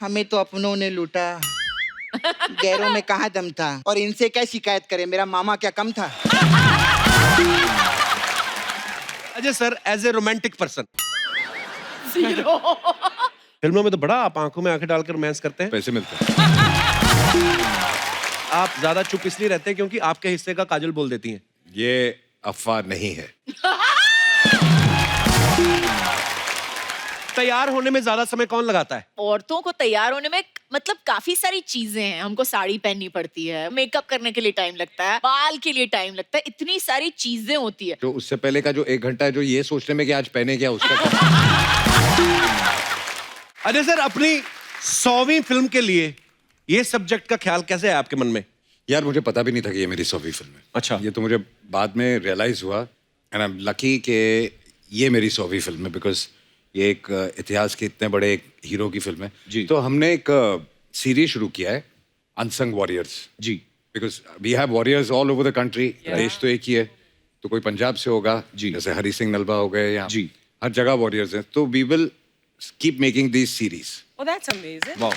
हमें तो अपनों ने लूटा, गैरों में कहाँ दम था, और इनसे क्या शिकायत करें, मेरा मामा क्या कम था। Ajay sir, as a romantic person, 0। फिल्मों में तो बड़ा आप आंखों में आंखें डालकर रोमांस करते हैं। पैसे मिलते हैं। आप ज्यादा चुप इसलिए रहते हैं क्योंकि आपके हिस्से का काजल बोल देती हैं। ये अफवाह नहीं है। तैयार होने में ज्यादा समय कौन लगाता है? औरतों को तैयार होने में मतलब काफी सारी चीजें हैं। हमको साड़ी पहननी पड़ती है, मेकअप करने के लिए टाइम लगता है, बाल के लिए टाइम लगता है, इतनी सारी चीजें होती है। जो उससे पहले का जो 1 घंटा है जो ये सोचने में कि आज पहने क्या, उसका क्या? अजय सर, अपनी 100वीं फिल्म के लिए ये सब्जेक्ट का ख्याल कैसे है आपके मन में? यार मुझे पता भी नहीं था कि ये मेरी 100वीं फिल्म है। अच्छा। ये तो मुझे बाद में रियलाइज हुआ एंड आई एम लकी कि ये मेरी 100वीं फिल्म है, बिकॉज ये एक इतिहास के इतने बड़े एक हीरो की फिल्म है जी। तो हमने एक सीरीज शुरू किया है, unsung warriors ji. Because we have warriors all over the country. देश तो एक ही है, तो कोई पंजाब से होगा जी। जैसे हरी सिंह नलवा हो गए, यहाँ जी। हर जगह वॉरियर्स हैं, तो we will keep making this series. Oh, that's amazing. वाह।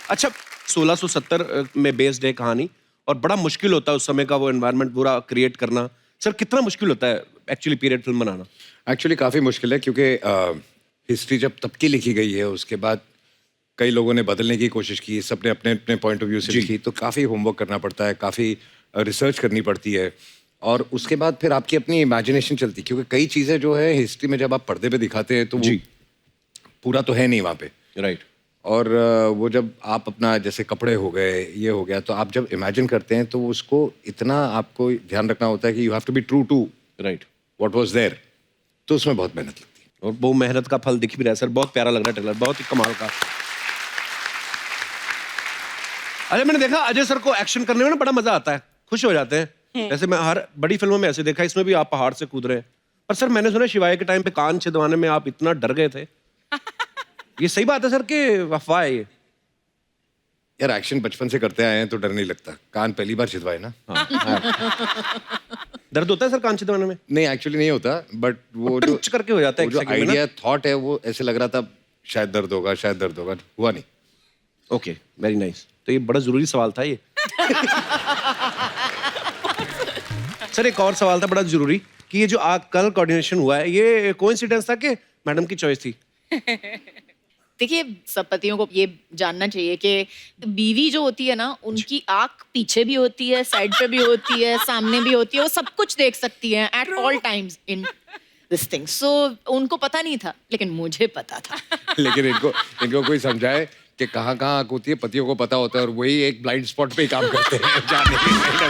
अच्छा, 1670 में बेस्ड है कहानी, और बड़ा मुश्किल होता है उस समय का वो एनवायरनमेंट पूरा क्रिएट करना। सर, कितना मुश्किल होता है एक्चुअली पीरियड फिल्म बनाना? एक्चुअली काफ़ी मुश्किल है, क्योंकि हिस्ट्री जब तब की लिखी गई है, उसके बाद कई लोगों ने बदलने की कोशिश की, सबने अपने अपने पॉइंट ऑफ व्यू से लिखी, तो काफ़ी होमवर्क करना पड़ता है, काफ़ी रिसर्च करनी पड़ती है, और उसके बाद फिर आपकी अपनी इमेजिनेशन चलती है, क्योंकि कई चीज़ें जो है हिस्ट्री में जब आप पर्दे पे दिखाते हैं तो वो पूरा तो है नहीं वहाँ पे। राइट। और वो जब आप अपना जैसे कपड़े हो गए, ये हो गया, तो आप जब इमेजिन करते हैं तो उसको इतना आपको ध्यान रखना होता है कि you have to be true to write what was there, तो उसमें बहुत मेहनत लगती है। और वो मेहनत का फल दिख भी रहा है सर, बहुत प्यारा लग रहा है ट्रेलर, बहुत ही कमाल का। अरे मैंने देखा अजय सर को एक्शन करने में ना बड़ा मजा आता है, खुश हो जाते हैं। जैसे मैं हर बड़ी फिल्मों में ऐसे देखा, इसमें भी आप पहाड़ से कूद रहे हैं। पर सर मैंने सुना शिवाय के टाइम पे कान छिदवाने में आप इतना डर गए थे, ये सही बात है सर कि अफवाह है ये? यार एक्शन बचपन से करते आए हैं तो डर नहीं लगता, कान पहली बार छिदवाए ना। दर्द होता है सर कान छिदवाने में? नहीं एक्चुअली नहीं होता, बट वो जो टच करके हो जाता है वो जो एक सेकंड में ना। आइडिया थॉट है वो ऐसे लग रहा था शायद दर्द होगा, शायद दर्द होगा, हुआ नहीं। Okay, very nice. तो ये बड़ा जरूरी सवाल था ये। सर एक और सवाल था बड़ा जरूरी कि ये जो कल कोऑर्डिनेशन हुआ है, ये कोइंसिडेंस था कि मैडम की चॉइस थी? देखिए, सब पतियों को ये जानना चाहिए कि बीवी जो होती है ना, उनकी आंख पीछे भी होती है, साइड पे भी होती है, सामने भी होती है, वो सब कुछ देख सकती है at all times in this thing. So उनको पता नहीं था, लेकिन मुझे पता था। लेकिन इनको कोई समझाए कि कहाँ कहाँ आंख होती है, पतियों को पता होता है, और वही एक ब्लाइंड स्पॉट पे ही काम करते हैं जाने की नहीं नजर।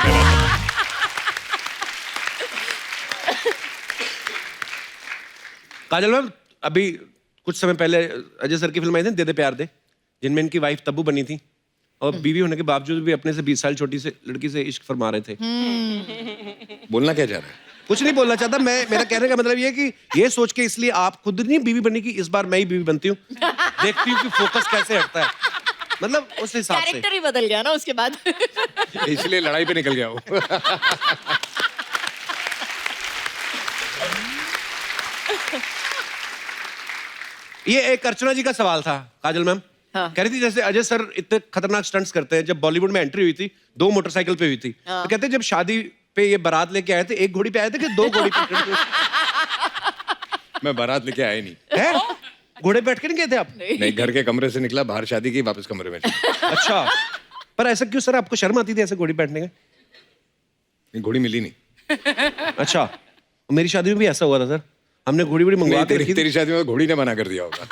काजल मैम, अभी कुछ समय पहले अजय सर की फिल्म आई थी दे दे प्यार दे, जिनमें इनकी वाइफ तब्बू बनी थी, और बीवी होने के बावजूद भी अपने से 20 साल छोटी से लड़की से इश्क फरमा रहे थे। बोलना क्या चाह रहा है? कुछ नहीं बोलना चाहता मैं, मेरा कहने का मतलब ये है कि ये सोच के इसलिए आप खुद नहीं बीवी बनी कि इस बार मैं ही बीवी बनती हूँ, देखती हूँ कि फोकस कैसे हटता है, मतलब उस हिसाब से। कैरेक्टर ही बदल गया ना उसके बाद। इसलिए लड़ाई पे निकल गया वो। ये एक अर्चना जी का सवाल था काजल मैम। हाँ। कह रही थी जैसे अजय सर इतने खतरनाक स्टंट्स करते हैं, जब बॉलीवुड में एंट्री हुई थी 2 मोटरसाइकिल पे हुई थी, तो कहते हैं जब शादी पे ये बारात लेके आए थे 1 घोड़ी पे आए थे कि 2 घोड़ी पे? मैं बारात लेके आया नहीं है? घोड़े पे बैठ के नहीं गए थे आप? नहीं, घर के कमरे से निकला, बाहर शादी की, वापस कमरे में चला। अच्छा, पर ऐसा क्यों सर, आपको शर्म आती थी ऐसे घोड़ी पे बैठने का? घोड़ी मिली नहीं। अच्छा, मेरी शादी में भी ऐसा हुआ था सर, हमने घोड़ी बड़ी मंगवा के रखी थी। तेरी शादी में घोड़ी ने मना कर दिया होगा।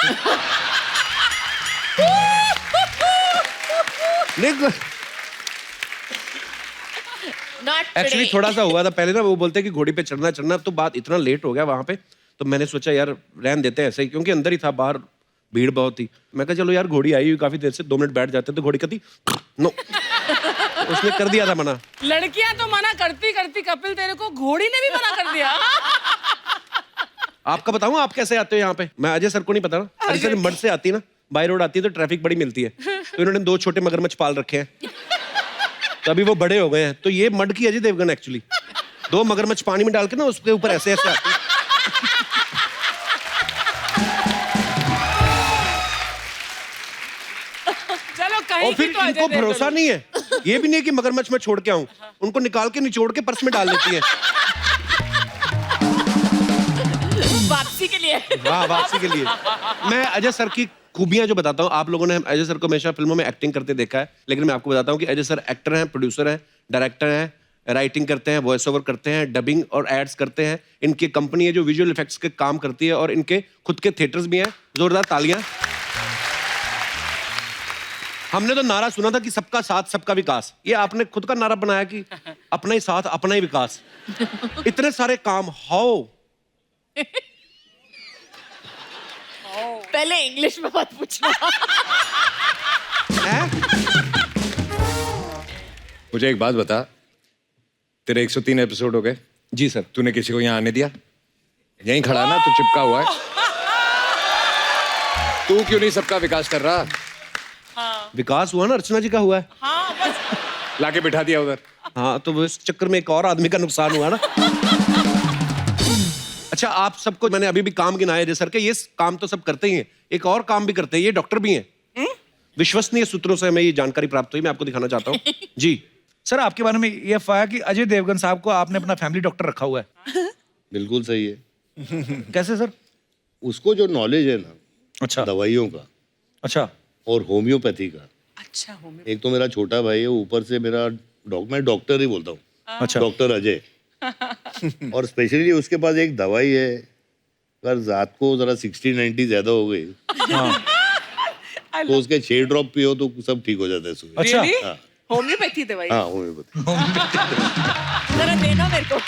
एक्चुअली थोड़ा सा हुआ था पहले ना, वो बोलते हैं कि घोड़ी पे चढ़ना चढ़ना, तो बात इतना लेट हो गया वहां पे, तो मैंने सोचा यार रहन देते हैं ऐसे ही, क्योंकि अंदर ही था, बाहर भीड़ बहुत थी। मैं कहा चलो यार घोड़ी आई हुई काफी देर से, 2 मिनट बैठ जाते, तो घोड़ी कहती नो, उसने कर दिया था मना। लड़कियां तो मना करती करती कपिल तेरे को घोड़ी ने भी मना कर दिया। आपका बताऊं आप कैसे आते हो यहाँ पे? मैं अजय सर को नहीं पता ना, अजय सर मड से आती है ना, बाई रोड आती है तो ट्रैफिक बड़ी मिलती है, तो इन्होंने 2 छोटे मगरमच्छ पाल रखे हैं, तो अभी वो बड़े हो गए हैं, तो ये मड की अजय देवगन एक्चुअली 2 मगरमच्छ पानी में डाल के ना उसके ऊपर ऐसे ऐसे आती है। और फिर तो अजय इनको देवगन भरोसा नहीं है, ये भी नहीं है कि मगरमच्छ मैं छोड़ के आऊं, उनको निकाल के निचोड़ के पर्स में डाल लेती है। वापसी के लिए। हाँ, वापसी के लिए। मैं अजय सर की खूबियां जो बताता हूँ, आप लोगों ने अजय सर को हमेशा फिल्मों में एक्टिंग करते देखा है, लेकिन मैं आपको बताता हूँ कि अजय सर एक्टर हैं, प्रोड्यूसर हैं, डायरेक्टर हैं, राइटिंग करते हैं, वॉइस ओवर करते हैं, डबिंग और एड्स करते हैं। इनकी कंपनी है जो विजुअल इफेक्ट्स के काम करती है और इनके खुद के थिएटर्स भी हैं। जोरदार तालियां। हमने तो नारा सुना था कि सबका साथ सबका विकास, ये आपने खुद का नारा बनाया कि अपना ही साथ अपना ही विकास। इतने सारे काम, हाउ? पहले इंग्लिश में मत पूछना। मुझे एक बात बता, तेरे 103 एपिसोड हो गए, जी सर। तूने किसी को यहाँ आने दिया? यहीं खड़ा ना, तू चिपका हुआ है। तू क्यों नहीं सबका विकास कर रहा? विकास हुआ ना, अर्चना जी का हुआ है। हाँ बस लाके बिठा दिया उधर। हाँ, तो वो इस चक्कर में एक और आदमी का नुकसान हुआ ना। अच्छा, आप सबको मैंने अभी भी काम गिनाए अजय सर के, ये काम तो सब करते ही हैं, एक और काम भी करते हैं, ये डॉक्टर भी हैं। विश्वसनीय सूत्रों से हमें ये जानकारी प्राप्त हुई, मैं आपको दिखाना चाहता हूँ। जी सर, आपके बारे में ये अफवाह कि अजय देवगन साहब को आपने अपना फैमिली डॉक्टर रखा हुआ है। बिल्कुल सही है। कैसे सर? उसको जो नॉलेज है ना अच्छा दवाइयों का अच्छा और होम्योपैथी का, अच्छा हो एक तो मेरा छोटा भाई है, ऊपर से मेरा मैं डॉक्टर ही बोलता हूँ, अच्छा डॉक्टर अजय। और स्पेशली उसके पास एक दवाई है, अगर रात को जरा 60-90 ज्यादा हो गई तो उसके 6 ड्रॉप पियो तो सब ठीक हो जाता है सुबह। अच्छा हाँ होम्योपैथी दवाई। हाँ होम्योपैथी। जरा देना मेरे को।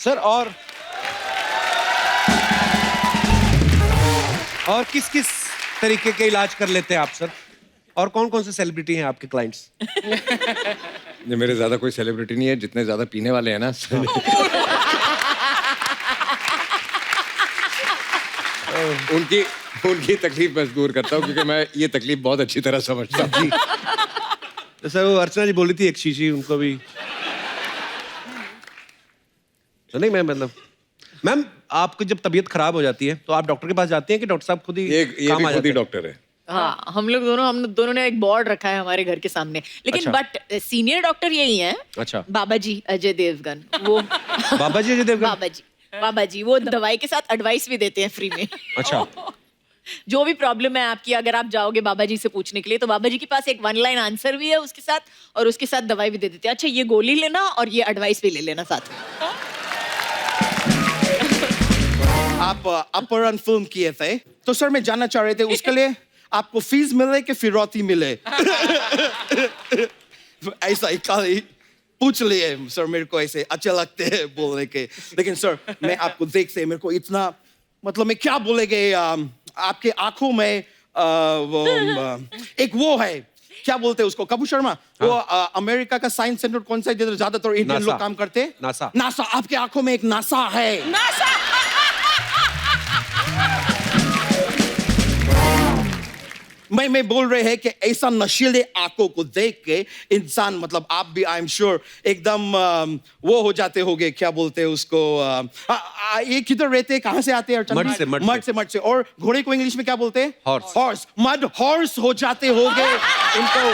सर, और किस किस तरीके के इलाज कर लेते हैं आप सर? और कौन कौन से सेलिब्रिटी हैं आपके क्लाइंट्स? ये मेरे ज्यादा कोई सेलिब्रिटी नहीं है, जितने ज्यादा पीने वाले हैं ना। उनकी तकलीफ मैं दूर करता हूँ, क्योंकि मैं ये तकलीफ बहुत अच्छी तरह समझता हूँ। तो सर, वो अर्चना जी बोली थी एक शीशी, उनको भी तो नहीं। मैं मतलब मैम, आपकी जब तबीयत खराब हो जाती है तो आप डॉक्टर के पास जाती हैं कि डॉक्टर साहब खुद ही ये काम भी आ खुद जाते ही हैं? डॉक्टर है। हाँ, हम दोनों ने एक बोर्ड रखा है हमारे घर के सामने, लेकिन अच्छा। बट सीनियर डॉक्टर यही हैं। अच्छा। बाबा जी अजय देवगन, वो बाबा जी अजय देवगन? बाबा जी वो दवाई के साथ एडवाइस भी देते हैं फ्री में। अच्छा। जो भी प्रॉब्लम है आपकी, अगर आप जाओगे बाबा जी से पूछने के लिए, तो बाबा जी के पास एक 1 लाइन आंसर भी है उसके साथ, और उसके साथ दवाई भी दे देते हैं। अच्छा, ये गोली लेना और ये एडवाइस भी ले लेना साथ में। आप अपहरण फिल्म किए थे, तो सर मैं जानना चाह रहे थे उसके लिए आपको फीस मिले कि फिरौती मिले? ऐसा ही खाली पूछ लिए सर, मेरे को ऐसे अच्छे लगते हैं बोलने के। लेकिन सर, मैं आपको देख से मेरे को इतना, मतलब मैं क्या बोलेंगे, आपके आंखों में एक वो है, क्या बोलते हैं उसको, कपूर शर्मा, वो अमेरिका का साइंस सेंटर कौन सा है जिधर ज्यादातर इंडियन लोग काम करते हैं? नासा। नासा। आपके आंखों में एक नासा है। मैं बोल रहे हैं कि ऐसा नशीले आंखों को देख के इंसान, मतलब आप भी आई एम श्योर एकदम वो हो जाते होगे, क्या बोलते हैं उसको, ये किधर रहते हैं, कहाँ से आते हैं? मड से। और घोड़े को इंग्लिश में क्या बोलते हैं? हॉर्स। मड हॉर्स हो जाते होगे इनको।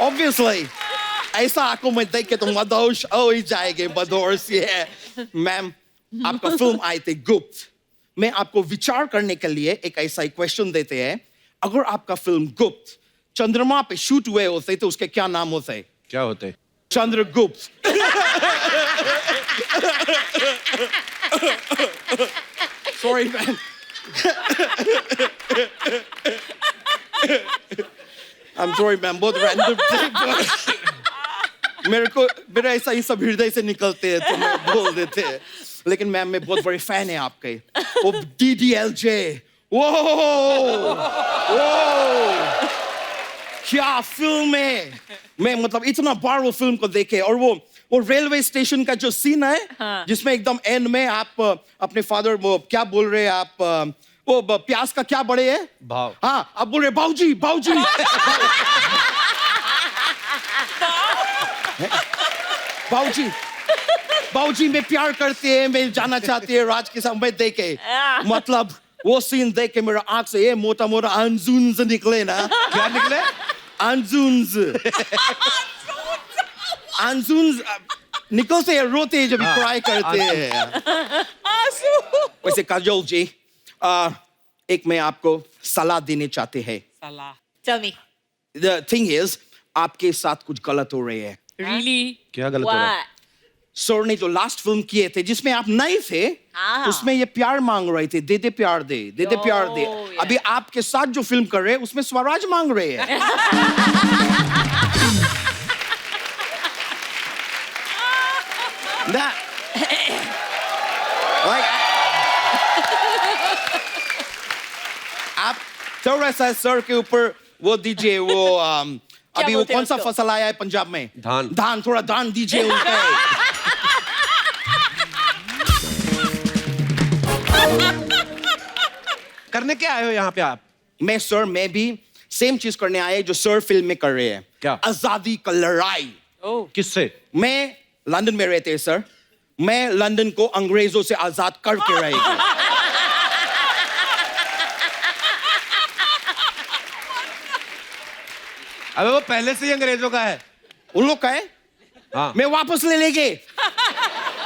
ऑब्वियसली ऐसा आंखों में देख के तो मदहोश हो ही जाएंगे, मदहोश। ये मैम, आपका फिल्म आई थी गुप्त, मैं आपको विचार करने के लिए एक ऐसा ही क्वेश्चन देते हैं, अगर आपका फिल्म गुप्त चंद्रमा पे शूट हुए होते तो उसके क्या नाम होते? क्या होते? Chandragupta. Sorry ma'am. I'm sorry ma'am, बहुत रैंडम थे, मेरा ऐसा ही सब हृदय से निकलते हैं तो मैं बोल देते हैं। लेकिन मैम, मैं बहुत बड़ी फैन है आपके। वो DDLJ, वो क्या फिल्म है। मैं मतलब इतना बार वो फिल्म को देखे, और वो रेलवे स्टेशन का जो सीन है, जिसमें एकदम एंड में आप अपने फादर, वो क्या बोल रहे हैं आप, वो प्यास का क्या बड़े है भाव? हाँ, आप बोल रहे बाऊजी। बाऊजी बाबूजी में प्यार करते हैं, मैं जाना चाहती है राज के साथ, मैं देखे मतलब वो सीन देख के मेरा आंख से ये मोटा मोटा अंजुन्स निकले ना। क्या निकले? अंजुन्स अंजुन्स निकलते हैं, रोते हैं जब क्राई करते हैं। वैसे काजोल जी, एक मैं आपको सलाह देने चाहते हैं। Tell me. The thing is, आपके साथ कुछ गलत हो रही है। Really? क्या गलत हो रहा है? What? सर ने जो लास्ट फिल्म किए थे जिसमें आप नहीं थे, हाँ। उसमें ये प्यार मांग रहे थे, दे दे प्यार दे, दे दे प्यार दे। yeah. अभी आपके साथ जो फिल्म कर रहे हैं उसमें स्वराज मांग रहे हैं। That, like, आप थोड़ा सा सर के ऊपर वो दीजिए, वो अभी वो बोलते हैं कौन सा उसको? फसल आया है पंजाब में? धान। धान, थोड़ा धान दीजिए उनके। करने क्या आए हो यहाँ पे आप? मैं भी सेम चीज करने आए जो सर फिल्म में कर रहे हैं। क्या? आजादी का लड़ाई। किससे? मैं लंदन में रहते हैं सर, मैं लंदन को अंग्रेजों से आजाद करके रहेगी। अबे वो पहले से ही अंग्रेजों का है। उन लोग का है, हाँ। मैं वापस ले लेंगे।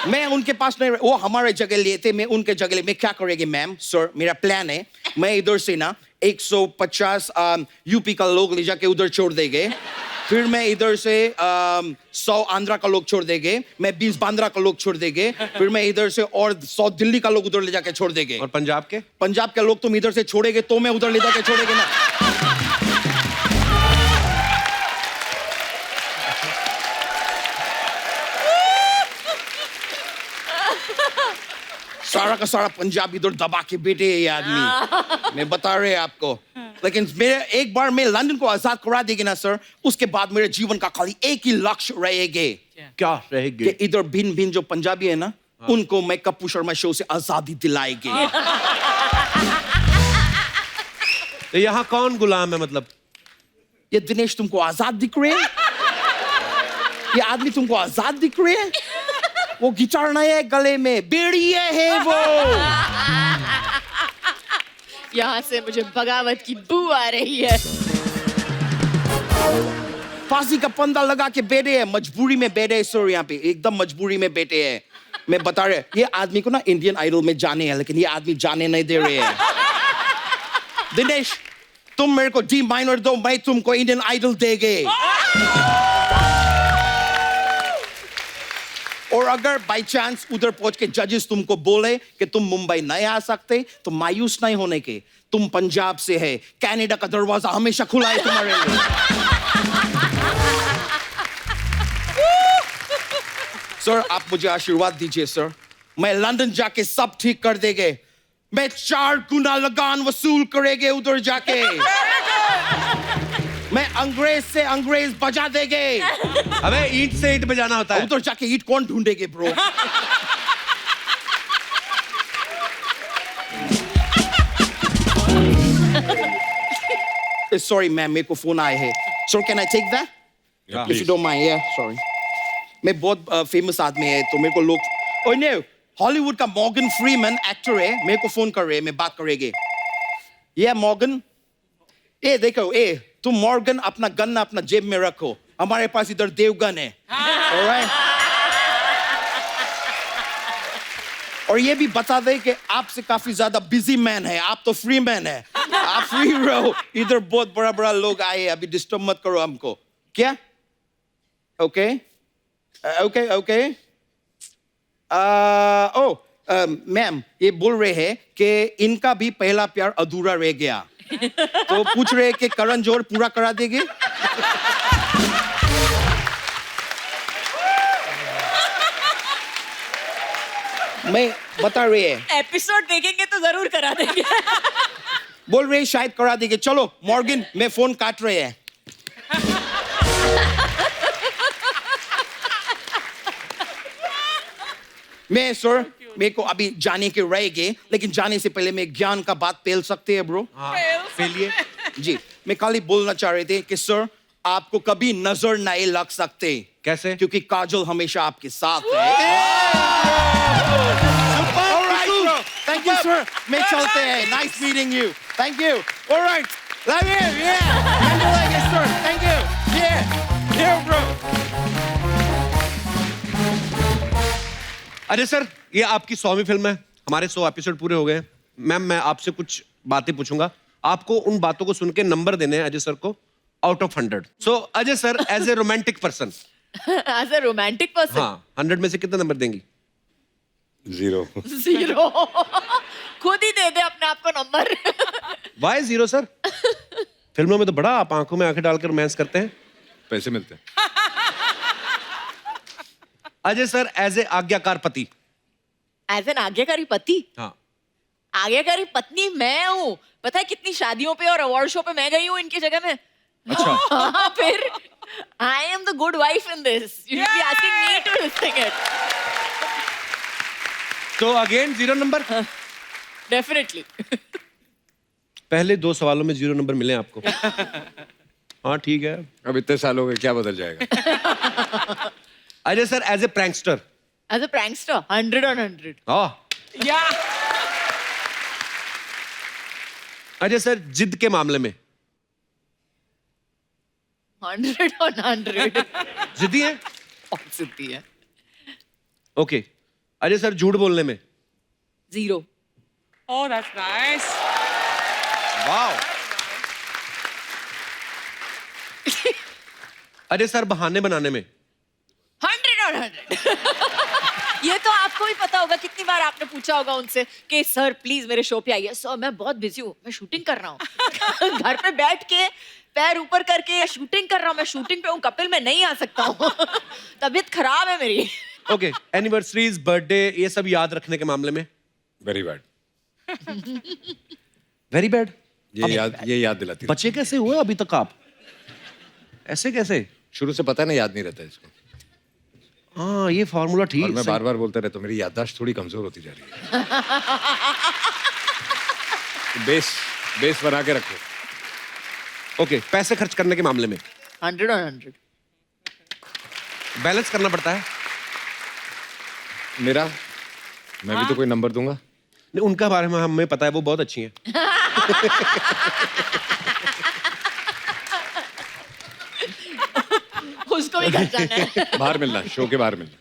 मैं उनके पास नहीं, वो हमारे जगह लिए थे, मैं उनके जगह ले। मैं क्या करेंगे मैम सर, मेरा प्लान है, मैं इधर से ना 150 यूपी का लोग ले जाके उधर छोड़ देंगे, फिर मैं इधर से 100 आंध्रा का लोग छोड़ देंगे, मैं 20 बांद्रा का लोग छोड़ देंगे, फिर मैं इधर से और 100 दिल्ली का लोग उधर ले जाके छोड़ देंगे। और पंजाब के? पंजाब के लोग तुम इधर से छोड़ेगे तो मैं उधर ले जाके छोड़ेंगे ना। सारा का सारा पंजाब इधर दबा के बैठे है ये आदमी, मैं बता रहे हैं आपको। लेकिन मेरे एक बार मैं लंदन को आजाद करा देगी ना सर, उसके बाद मेरे जीवन का खाली एक ही लक्ष्य रहेगा क्या रहेगी? कि इधर भिन्न भिन्न जो पंजाबी है ना, उनको मैं कप्पू शर्मा शो से आजादी दिलाएगी। तो यहाँ कौन गुलाम है मतलब? ये दिनेश तुमको आजाद दिख रहे हैं? ये आदमी तुमको आजाद दिख रहे हैं? वो गिटार नहीं है गले में, बेड़िए है वो। यहाँ से मुझे बगावत की बू आ रही है। फांसी का फंदा लगा के बैठे हैं, मजबूरी में बैठे हैं सर, यहाँ पे एकदम मजबूरी में बैठे हैं। मैं बता रहे, ये आदमी को ना इंडियन आइडल में जाने हैं, लेकिन ये आदमी जाने नहीं दे रहे हैं। दिनेश, तुम मेरे को डी माइनर दो, मैं तुमको इंडियन आइडल देंगे। और अगर बाई चांस उधर पहुंच के जजेस तुमको बोले कि तुम मुंबई नहीं आ सकते, तो मायूस नहीं होने के, तुम पंजाब से है, कनाडा का दरवाजा हमेशा खुला है तुम्हारे लिए। सर आप मुझे आशीर्वाद दीजिए सर, मैं लंदन जाके सब ठीक कर देंगे, मैं 4 गुना लगान वसूल करेंगे उधर जाके, मैं अंग्रेज से अंग्रेज बजा देंगे। अबे ईंट से ईंट बजाना होता है। उधर जाके ईंट कौन ढूंढेगे ब्रो? सॉरी मैम, मेरे को फोन आए हैं। Sir can I take that? If you don't mind. या सॉरी, मैं बहुत फेमस आदमी है तो मेरे को लोग, ओह नो, हॉलीवुड का मॉर्गन फ्रीमैन एक्टर है, मेरे को फोन कर रहे हैं, मैं बात करेंगे। ये मॉर्गन, ए देखो, ए तुम मॉर्गन अपना गन अपना जेब में रखो, हमारे पास इधर देवगन है। Alright? और ये भी बता दे कि आपसे काफी ज्यादा बिजी मैन है, आप तो फ्री मैन है, आप फ्री रहो। इधर बहुत बड़ा बड़ा लोग आए, अभी डिस्टर्ब मत करो हमको। क्या? Okay okay okay. मैम ये बोल रहे हैं कि इनका भी पहला प्यार अधूरा रह गया, तो पूछ रहे कि करण जोहर पूरा करा देंगे? मैं बता रहे हैं, एपिसोड देखेंगे तो जरूर करा देंगे। बोल रहे हैं शायद करा देंगे। चलो मॉर्गन, मैं फोन काट रहे हैं। मैं सर, मेरे को अभी जाने के रहेंगे, लेकिन जाने से पहले मैं ज्ञान का बात पेल सकते हैं ब्रो? हाँ, फेलिए। जी, मैं खाली बोलना चाह रहे थे कि सर आपको कभी नजर नहीं लग सकते। कैसे? क्योंकि काजल हमेशा आपके साथ है। Thank you, sir. मैं चलते हैं। Nice meeting you. Thank you. All right. Love you. Yeah. Congratulations, sir. Thank you. Yeah. Yeah, bro. Ajay sir, ये आपकी 100वीं फिल्म है। हमारे 100 एपिसोड पूरे हो गए। मैम, मैं आपसे कुछ बातें पूछूंगा। आपको उन बातों को सुन के नंबर देने हैं अजय सर को out of 100। So Ajay sir, as a romantic person, as a romantic person, हाँ, 100 में से कितना नंबर देंगी? 0। 0। खुद ही दे दे अपने आप को नंबर। Y 0 sir? फिल्मों में तो बड़ा आप आंखों में आंखें डालकर रोमांस करते हैं। पैसे मिलते हैं। अजय सर, एज ए आज्ञाकार पति। एज एन आज्ञाकारी पति? हाँ। आज्ञाकारी पत्नी मैं हूँ। पता है कितनी शादियों पे और अवार्ड शो पे मैं गई हूँ इनकी जगह में। अच्छा। हाँ, फिर I am the good wife in this. You should be asking me to think it. तो अगेन 0 नंबर? डेफिनेटली। पहले 2 सवालों में 0 नंबर मिले आपको। हाँ, ठीक है। अब इतने साल हो गए, क्या बदल जाएगा? Ajay sir, as a prankster. As a prankster 100 on 100। हाँ। या अजय सर, जिद के मामले में 100 on 100। जिद्दी है? बहुत सिद्धि है। ओके। अजय सर, झूठ बोलने में 0। Oh that's nice. Wow. Ajay sir, बहाने बनाने में 100 on 100। ये तो आपको भी पता होगा, कितनी बार आपने पूछा होगा उनसे कि सर प्लीज मेरे शो पे आइए। सर मैं बहुत बिजी हूँ, मैं शूटिंग कर रहा हूँ। घर पे बैठ के पैर ऊपर करके शूटिंग कर रहा हूँ, मैं शूटिंग पे हूँ, कपिल मैं नहीं आ सकता हूँ। तबीयत खराब है मेरी। ओके। एनिवर्सरीज, बर्थडे, ये सब याद रखने के मामले में वेरी बैड। Very bad. ये याद दिलाती है। बचे कैसे हुए अभी तक आप? ऐसे कैसे? शुरू से पता है ना, याद नहीं रहता इसको। हाँ, ये फॉर्मूला ठीक और मैं सही। बार बार बोलता रहता हूँ, मेरी याददाश्त थोड़ी कमजोर होती जा रही है। बेस बना के रखो। ओके। पैसे खर्च करने के मामले में 100 on 100। बैलेंस करना पड़ता है। मेरा मैं भी तो कोई नंबर दूंगा। नहीं, उनका बारे में हमें पता है, वो बहुत अच्छी हैं। उसको भी घर जाना है। बाहर मिलना, शो के बाहर मिलना।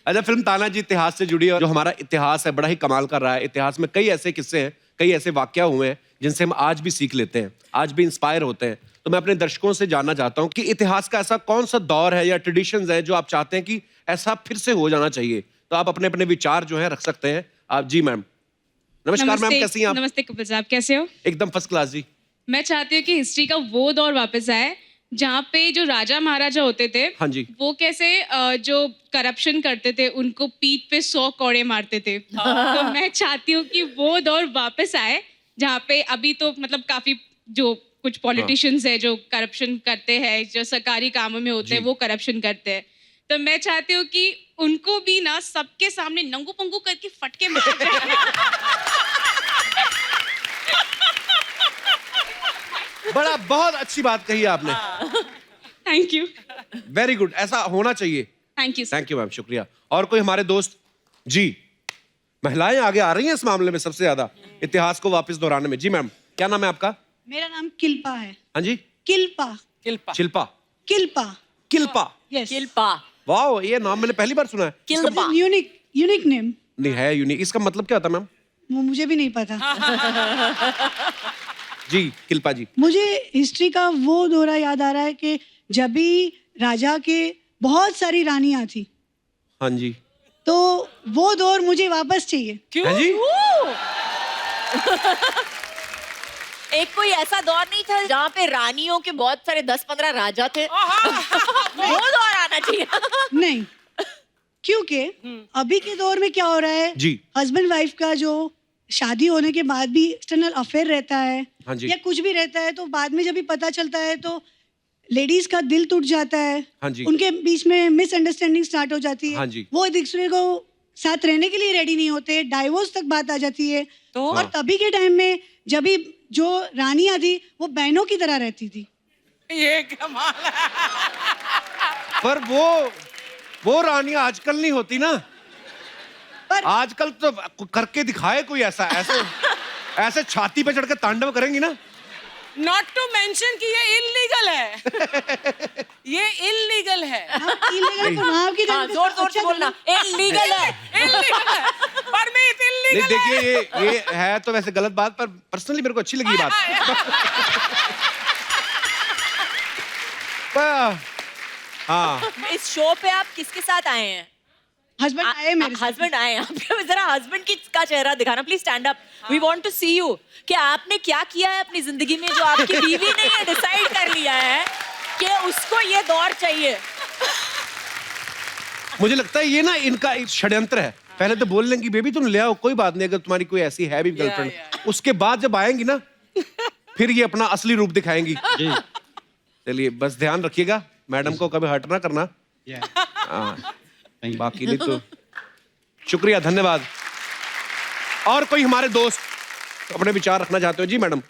अच्छा, फिल्म तानाजी इतिहास से जुड़ी है, और जो हमारा इतिहास है बड़ा ही कमाल कर रहा है। इतिहास में कई ऐसे किस्से हैं, कई ऐसे वाकया हुए हैं जिनसे हम आज भी सीख लेते हैं, आज भी इंस्पायर होते हैं। तो मैं अपने दर्शकों से जानना चाहता हूँ कि इतिहास का ऐसा कौन सा दौर है या ट्रेडिशंस है जो आप चाहते हैं कि ऐसा फिर से हो जाना चाहिए। तो आप अपने अपने विचार जो है रख सकते हैं आप। जी मैम। नमस्कार मैम, कैसी हैं आप? नमस्ते कपिल साहब, कैसे हो? एकदम फर्स्ट क्लास जी। मैं चाहती हूँ कि हिस्ट्री का वो दौर वापस आए जहाँ पे जो राजा महाराजा होते थे, हाँ जी। वो कैसे जो करप्शन करते थे उनको पीठ पे 100 कौड़े मारते थे। तो मैं चाहती हूँ कि वो दौर वापस आए जहाँ पे अभी तो मतलब काफी जो कुछ पॉलिटिशियंस है जो करप्शन करते हैं, जो सरकारी कामों में होते हैं वो करप्शन करते हैं। तो मैं चाहती हूँ कि उनको भी ना सबके सामने नंगू पंगू करके फटके मार दें। बड़ा बहुत अच्छी बात कही आपने। Thank you. वेरी गुड, ऐसा होना चाहिए। Thank you. Thank you ma'am, शुक्रिया। और कोई हमारे दोस्त? जी, महिलाएं आगे आ रही हैं इस मामले में सबसे ज्यादा, इतिहास को वापस दोहराने में। जी मैम, क्या नाम है आपका? मेरा नाम किल्पा है। हाँ जी। किल्पा। किल्पा। शिल्पा। किल्पा। किल्पा। यस। किल्पा। वाओ, ये नाम मैंने पहली बार सुना है। किल्पा। Unique name. नहीं है यूनिक, इसका मतलब क्या होता है मैम? वो मुझे भी नहीं पता। जी किल्पा जी। मुझे हिस्ट्री का वो दौरा याद आ रहा है कि जब भी राजा के बहुत सारी रानियां थी, हाँ जी। तो वो दौर मुझे वापस चाहिए। क्यों? हाँ जी। एक कोई ऐसा दौर नहीं था जहाँ पे रानियों के बहुत सारे 10-15 राजा थे? वो दौर आना चाहिए। नहीं, क्योंकि अभी के दौर में क्या हो रहा है, जी। हस्बैंड वाइफ का जो शादी होने के बाद भी एक्सटर्नल अफेयर रहता है, हाँ जी। या कुछ भी रहता है, तो बाद में जब भी पता चलता है तो लेडीज का दिल टूट जाता है। हाँ जी। उनके बीच में मिसअंडरस्टैंडिंग स्टार्ट हो जाती है। हाँ जी। वो एक दूसरे को साथ रहने के लिए रेडी नहीं होते, डाइवोर्स तक बात आ जाती है। तो? और तभी के टाइम में जब भी जो रानियां थी वो बहनों की तरह रहती थी। ये कमाल है। पर वो रानी आजकल नहीं होती ना। पर- आजकल तो करके दिखाए कोई ऐसा, ऐसे छाती पे चढ़ के तांडव करेंगी ना। नॉट टू मेंशन कि ये इलीगल है। ये इलीगल है। इलीगल चुनाव की हाँ, जोर जोर से बोलना, इलीगल है। इलीगल है। परमित नहीं इलीगल है। देखिए ये है तो वैसे गलत बात, पर पर्सनली मेरे को अच्छी लगी ये बात। हाँ इस शो पे आप किसके साथ आए हैं? हस्बैंड आए मेरे साथ। हस्बैंड आए हैं आपके। जरा हस्बैंड का चेहरा दिखाना please, stand up, we want to see you. कि आपने क्या किया है अपनी जिंदगी में जो आपकी बीवी ने ये डिसाइड कर लिया है कि उसको ये दौर चाहिए। मुझे लगता है ये ना इनका एक षड्यंत्र है। पहले तो बोल लेंगी बेबी तुम ले आओ, कोई बात नहीं, अगर तुम्हारी कोई ऐसी है भी गर्लफ्रेंड। उसके बाद जब आएंगी ना फिर ये अपना असली रूप दिखाएंगी। चलिए बस ध्यान रखिएगा, मैडम को कभी हर्ट ना करना। हाँ, बाकी नहीं तो शुक्रिया, धन्यवाद। और कोई हमारे दोस्त अपने विचार रखना चाहते हो? जी मैडम।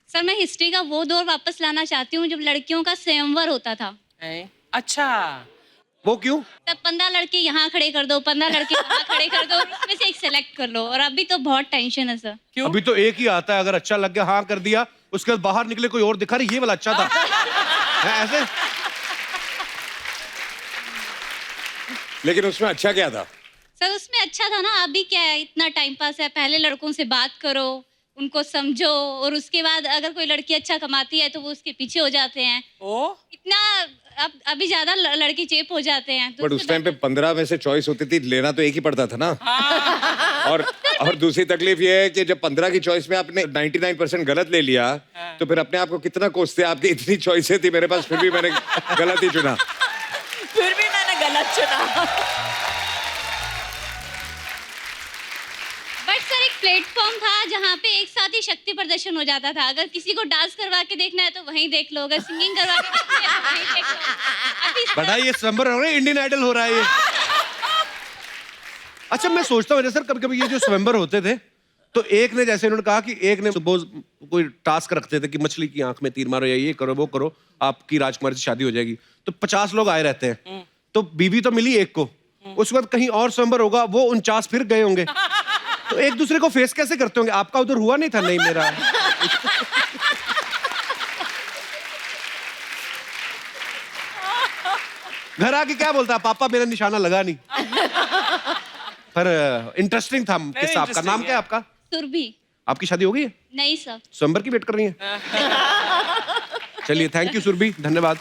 सर मैं हिस्ट्री का वो दौर वापस लाना चाहती हूँ जब लड़कियों का स्वयंवर होता था। अच्छा, वो क्यों? तब 15 लड़के यहाँ खड़े कर दो, 15 लड़के वहाँ खड़े कर दो, उसमें से एक सेलेक्ट कर लो। और अभी तो बहुत टेंशन है सर। क्यों? अभी तो एक ही आता है, अगर अच्छा लग गया हाँ कर दिया, उसके बाद बाहर निकले कोई और दिखा रही ये वाला अच्छा था। है ऐसे? लेकिन उसमें अच्छा क्या था? सर उसमें अच्छा था ना, अभी क्या है, इतना टाइम पास है, पहले लड़कों से बात करो, उनको समझो, और उसके बाद अगर कोई लड़की अच्छा कमाती है तो वो उसके पीछे हो जाते हैं। ओ इतना अब अभी ज्यादा लड़के चेप हो जाते हैं। तो बट उस टाइम पे 15 में से चॉइस होती थी, लेना तो एक ही पड़ता था ना। और दूसरी तकलीफ ये है कि जब 15 की चॉइस में आपने 99% गलत ले लिया तो फिर अपने आप को कितना कोसते। आपकी इतनी चॉइसें थी मेरे पास, फिर भी मैंने गलत ही चुना। फिर भी मैंने गलत चुना। बट सर एक प्लेटफॉर्म था जहाँ पे एक साथ ही शक्ति प्रदर्शन हो जाता था। अगर किसी को डांस करवा के देखना है तो वहीं देख लो, अगर सिंगिंग करवा के देखना है तो वहीं देख लो। अभी बड़ा ये स्वयंवर हो रहा है, इंडियन आइडल हो रहा है ये। अच्छा मैं सोचता हूँ सर कभी कभी ये जो स्वयंवर होते थे तो एक ने, जैसे उन्होंने कहा कि एक ने सपोज कोई टास्क रखते थे कि मछली की आंख में तीर मारो या ये करो वो करो, आपकी राजकुमारी से शादी हो जाएगी। तो 50 लोग आए रहते हैं, तो बीवी तो मिली एक को, उसके बाद कहीं और स्वयंवर होगा, वो 49 फिर गए होंगे। तो एक दूसरे को फेस कैसे करते होंगे? आपका उधर हुआ नहीं था? नहीं मेरा। घर आके क्या बोलता, पापा मेरा निशाना लगा नहीं। पर इंटरेस्टिंग था किस्सा। आपका नाम क्या है आपका? सुरभि। आपकी शादी हो गई है? नहीं सर। स्वयंवर की वेट कर रही है? चलिए थैंक यू सुरभि, धन्यवाद।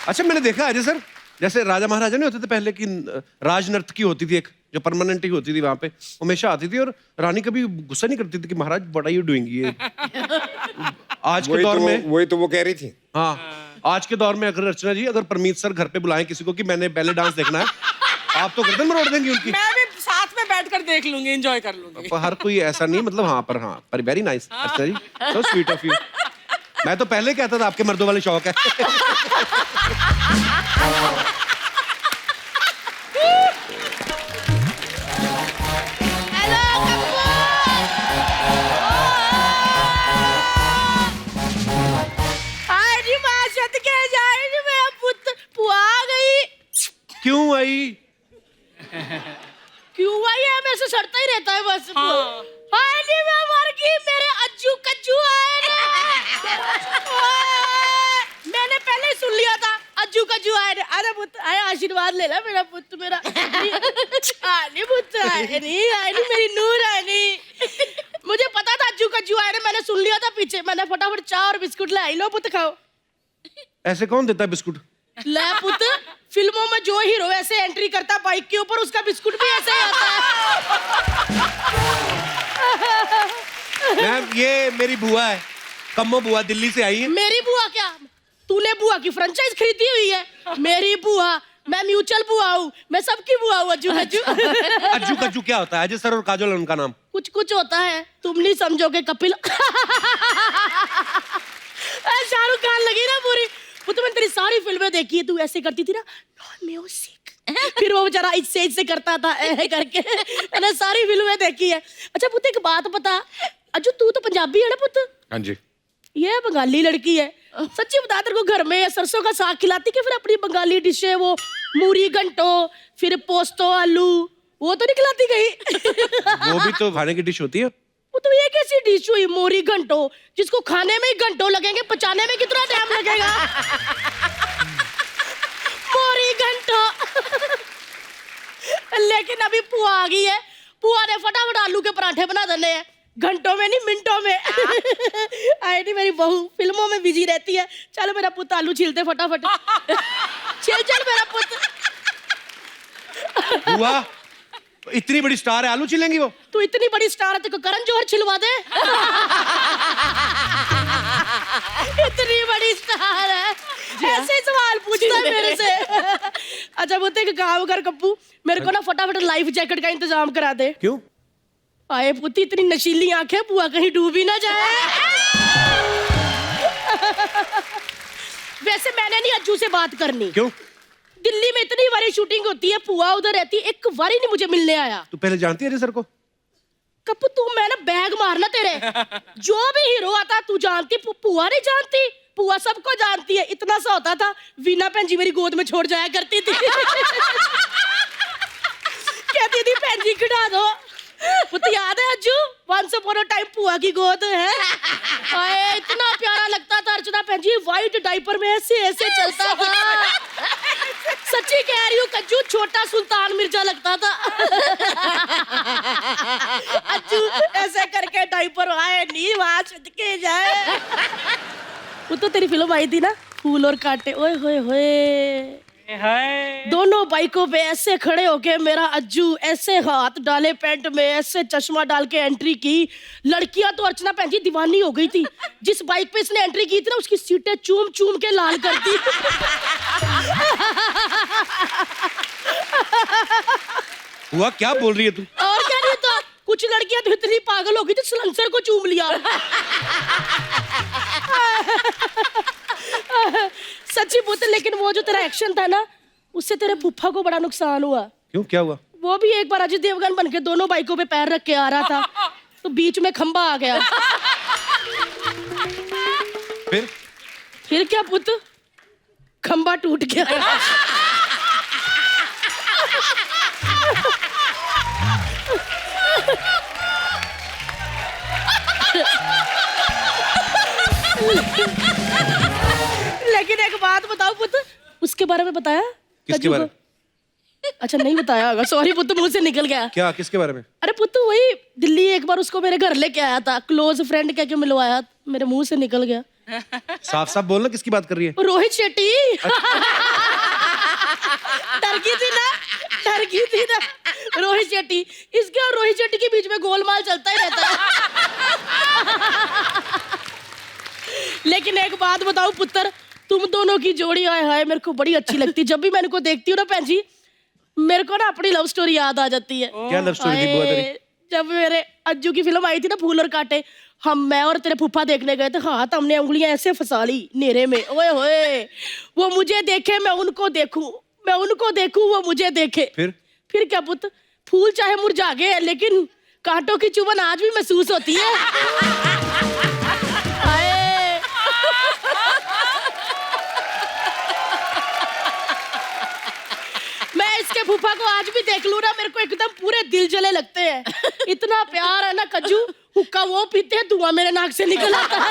अच्छा मैंने देखा अजय सर, जैसे राजा महाराजा नहीं होते थे पहले की, राजनर्तकी होती थी एक जो परमानेंट ही होती थी वहां पे, हमेशा आती थी और रानी कभी गुस्सा नहीं करती थी कि महाराज व्हाट आर यू डूइंग ये। आज के दौर में वही तो वो कह रही थी। हाँ, आज के दौर में अगर अर्चना जी, अगर परमीत सर घर पे बुलाएं किसी को कि मैंने बैले डांस देखना है, आप तो गर्दन मरोड़ देंगी उनकी। मैं भी साथ में बैठकर देख लूंगी, एंजॉय कर लूंगी। पर हर कोई ऐसा नहीं, मतलब हाँ पर very nice Archana ji, so sweet of you. मैं तो पहले कहता था आपके मर्दों वाले शौक है। क्यों आई? क्यों आई है? हमें से सड़ता ही रहता है बस। हाँ। हाय नी मैं मर गई, मेरे अज्जू कज्जू आए ना। मैंने पहले ही सुन लिया था अज्जू कज्जू आए ना। अरे पुत्र आए, आशीर्वाद ले ला मेरा पुत्र, मेरा आनी पुत्र आए नहीं मेरी नूर आनी। मुझे पता था अज्जू कज्जू आए ना, मैंने सुन लिया था पीछे। मैंने फटाफट चाय और बिस्कुट लाई, लो पुत्र खाओ। ऐसे कौन देता है बिस्कुट? ले पुत्र, फिल्मों में जो हीरो ऐसे एंट्री करता बाइक के ऊपर, उसका बिस्कुट भी ऐसे ही आता है। मैम ये मेरी बुआ है, कम्मो बुआ, दिल्ली से आई है। मेरी बुआ क्या? तूने बुआ की फ्रेंचाइज खरीदी हुई है? मेरी बुआ, मैं म्यूचुअल बुआ हूँ, मैं सबकी बुआ हूँ। अज्जू कज्जू। अज्जू कज्जू क्या होता है? अजय सर और काजोल उनका नाम। कुछ कुछ होता है, तुम नहीं समझोगे कपिल। शाहरुख खान लगी ना पूरी। वो तो मैंने तेरी सारी फिल्में देखी है, तू ऐसे करती थी ना, नॉन म्यूजिक। फिर वो बेचारा इससे करता था करके। मैंने सारी फिल्में देखी है। अच्छा पुत्र एक बात बता, अज्जू तू तो पंजाबी है ना पुत्र? हाँ जी। ये बंगाली लड़की है, सच्ची बता तेरे को घर में सरसों का साग खिलाती कि फिर अपनी बंगाली डिश है वो मूरी घंटो फिर पोस्तो आलू वो तो नहीं खिलाती कहीं? वो भी तो खाने की डिश होती है। वो तो ये कैसी डिश हुई मोरी घंटो जिसको खाने में ही घंटों लगेंगे, पचाने में कितना टाइम लगेगा? मोरी घंटो। लेकिन अभी पुआ आ गई है, पुआ ने फटाफट आलू के पराठे बना देने हैं, घंटों में नहीं मिनटों में। आई नहीं मेरी बहू फिल्मों में बिजी रहती है। चलो मेरा पुत्र आलू छीलते फटाफट। चल चल मेरा पुत्र। बुआ इतनी बड़ी स्टार है, आलू छिलेंगी वो? तू इतनी बड़ी स्टार है, तेरे को करण जौहर छिलवा दे। इतनी बड़ी स्टार है, ऐसे सवाल पूछता है मेरे से। अच्छा वो एक काम कर कप्पू, मेरे को ना फटाफट लाइफ जैकेट का इंतजाम करा दे। क्यों? आए पुती इतनी नशीली आंखें, बुआ कहीं डूब ही ना जाए। वैसे मैंने नहीं अज्जू से बात करनी। क्यों? दिल्ली में इतनी बारी शूटिंग होती है, पुआ उधर रहती है, एक बारी नहीं मुझे मिलने आया। तू पहले जानती है अजय सर को? कप्पू तू मैं ना बैग मारना तेरे। जो भी हीरो आता तू जानती, पुआ नहीं जानती? पुआ सबको जानती है। इतना सा होता था वीना भैन जी मेरी गोद में छोड़ जाया करती थी। कहती थी भैन जी खिला दो। पुत याद है Ajju, once upon a time पुआ की गोद है। आए इतना प्यारा लगता था अर्चना भैन जी, व्हाइट डायपर में ऐसे ऐसे चलता था। सच्ची कह रही हूँ कज्जू, छोटा सुल्तान मिर्जा लगता था। अज्जू ऐसे करके डायपर आए नी वहां के जाए। वो तो तेरी फिल्म आई थी ना फूल और कांटे, ओए होए होए। दोनों बाइकों पे ऐसे खड़े होके मेरा अज्जू ऐसे हाथ डाले पैंट में, ऐसे चश्मा डाल के एंट्री की। लड़कियां तो अर्चना भैन जी दीवानी हो गई थी। जिस बाइक पे इसने एंट्री की थी ना उसकी सीटें चूम चूम के लाल कर दी। हुआ क्या बोल रही है तू? और क्या नहीं तो कुछ लड़कियां तो इतनी पागल हो गई थी सलेंसर को चूम लिया। सच्ची पुत्र, लेकिन वो जो तेरा एक्शन था ना उससे तेरे फूफा को बड़ा नुकसान हुआ। क्यों, क्या हुआ? वो भी एक बार अजय देवगन बनके दोनों बाइकों पे पैर रख के आ रहा था तो बीच में खंबा आ गया। फिर क्या पुत्र, खंबा टूट गया। लेकिन एक बात बताओ पुत्र, उसके बारे में बताया? किसके बारे में? अच्छा नहीं बताया होगा, सॉरी पुत्र, मुंह से निकल गया। क्या, किसके बारे में? अरे पुत्र वही दिल्ली एक बार उसको मेरे घर लेके आया था, क्लोज फ्रेंड कह के मिलवाया, मेरे मुंह से निकल गया। साफ साफ बोलना, किसकी बात कर रही है? रोहित शेट्टी। डर गई थी ना रोहित शेट्टी। इसके और रोहित शेट्टी के बीच में गोलमाल चलता ही रहता है। लेकिन एक बात बताओ पुत्र, तुम दोनों की जोड़ी आए हाय मेरे को बड़ी अच्छी लगती। जब भी मैं इनको देखती हूँ ना भैन जी, मेरे को ना अपनी लव स्टोरी याद आ जाती है। क्या लव स्टोरी थी बुआ तेरी? जब मेरे अज्जू की फिल्म आई थी ना फूल और कांटे, मैं और तेरे फूफा देखने गए थे। हाँ तो हमने उंगलियां ऐसे फंसा ली नेरे में। ओए होए, वो मुझे देखे मैं उनको देखूं, मैं उनको देखूं वो मुझे देखे। फिर क्या पुत्र, फूल चाहे मुरझा गए लेकिन कांटों की चुभन आज भी महसूस होती है। मैं इसके फूफा को आज भी देख लूं ना, मेरे को एकदम पूरे दिल जले लगते हैं। इतना प्यार है ना कज्जू, हुक्का वो पीते हैं, धुआं मेरे नाक से निकल आता है।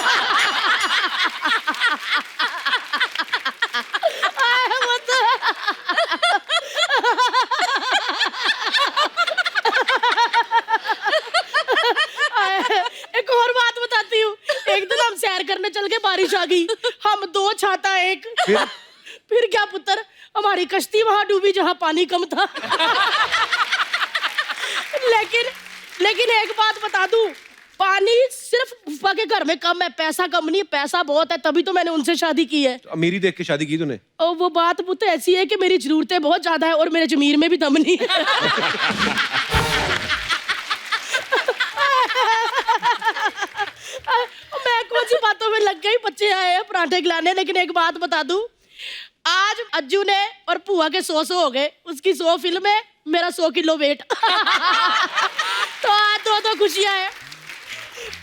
एक और बात बताती हूँ, एक दिन हम सैर करने चल गए, बारिश आ गई, हम दो छाता एक। फिर क्या पुत्र, हमारी कश्ती वहां डूबी जहां पानी कम था। लेकिन एक बात बता दूं, पानी सिर्फ फूफा के घर में कम है, पैसा कम नहीं, पैसा बहुत है, तभी तो मैंने उनसे शादी की है। तो अमीरी देख के शादी की तूने? और वो बात पुत्र ऐसी है कि मेरी जरूरतें बहुत ज्यादा है और मेरे जमीर में भी दम नहीं है। मैं कौन सी बातों में लग गई, बच्चे आए हैं पराठे खिलाने। लेकिन एक बात बता दूं, आज अज्जू ने और पुआ के 100 हो गए, उसकी 100 फिल्म है, मेरा 100 किलो वेट। तो आज दो खुशियां हैं।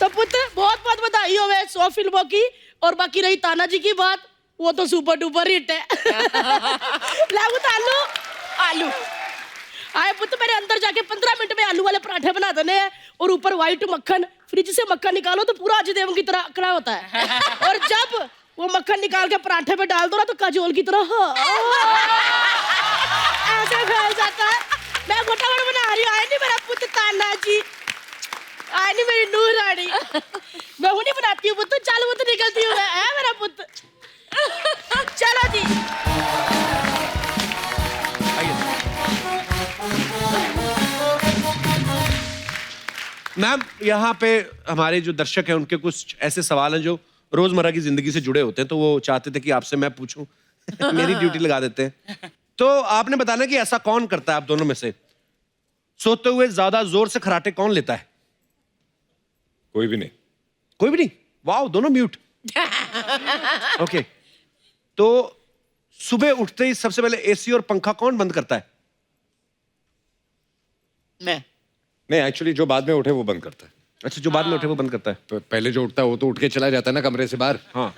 तो पुत्र बहुत बहुत बधाई हो 100 फिल्मों की। और बाकी रही तानाजी की बात, वो तो सुपर डुपर हिट है। लागू तो आलू आलू आए पुत्र, मेरे अंदर जाके 15 मिनट में आलू वाले पराठे बना देने हैं और ऊपर व्हाइट मक्खन, फ्रिज से मक्खन निकालो तो पूरा अजय देवगन की तरह अकड़ा होता है। और जब वो मक्खन निकाल के पराठे पे डाल दो ना तो काजोल की तरह ऐसे फैल जाता है। मैं फटाफट बना रही हूँ, आए नहीं मेरा पुत्र तानाजी, आए नहीं मेरी नूर रानी। मैं हूँ नहीं बनाती हूँ पुत्र, चल वो तो निकलती हूँ मैं, है मेरा पुत्र। चलो जी। मैम, यहाँ पे हमारे जो दर्शक हैं उनके कुछ ऐसे सवाल हैं जो रोजमर्रा की जिंदगी से जुड़े होते हैं, तो वो चाहते थे कि आपसे मैं पूछूं। मेरी ड्यूटी लगा देते हैं। तो आपने बताना कि ऐसा कौन करता है आप दोनों में से, सोते हुए ज्यादा जोर से खराटे कौन लेता है? कोई भी नहीं। कोई भी नहीं? वाओ, दोनों म्यूट। ओके, तो सुबह उठते ही सबसे पहले एसी और पंखा कौन बंद करता है? मैं। नहीं, एक्चुअली जो बाद में उठे वो बंद करता है। अच्छा, जो बाद में उठे वो बंद करता है। पहले जो उठता है वो तो उठ के चला जाता है ना कमरे से बाहर। हाँ।